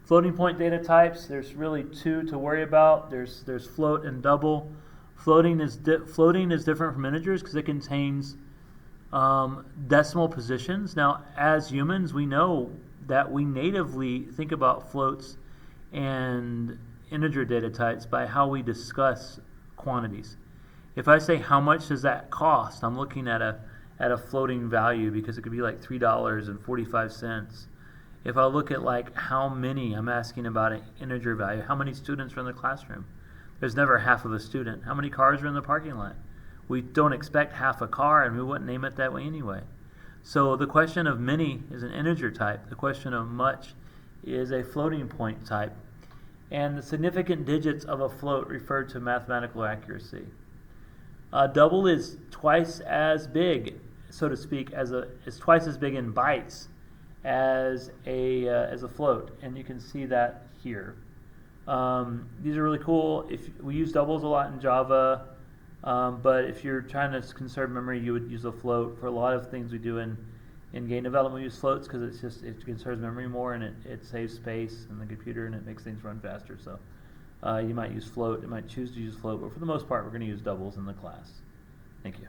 Floating point data types, there's really two to worry about. There's float and double. Floating is different from integers because it contains decimal positions. Now, as humans, we know that we natively think about floats and integer data types by how we discuss quantities. If I say how much does that cost, I'm looking at a floating value because it could be like $3.45. If I look at like how many, I'm asking about an integer value. How many students are in the classroom? There's never half of a student. How many cars are in the parking lot? We don't expect half a car, and we wouldn't name it that way anyway. So the question of many is an integer type. The question of much is a floating point type. And the significant digits of a float refer to mathematical accuracy. Double is twice as big, so to speak, is twice as big in bytes as a float, and you can see that here. These are really cool. If we use doubles a lot in Java, but if you're trying to conserve memory, you would use a float. For a lot of things we do in game development, we use floats because it conserves memory more, and it saves space in the computer, and it makes things run faster. So you might use float. You might choose to use float, but for the most part, we're going to use doubles in the class. Thank you.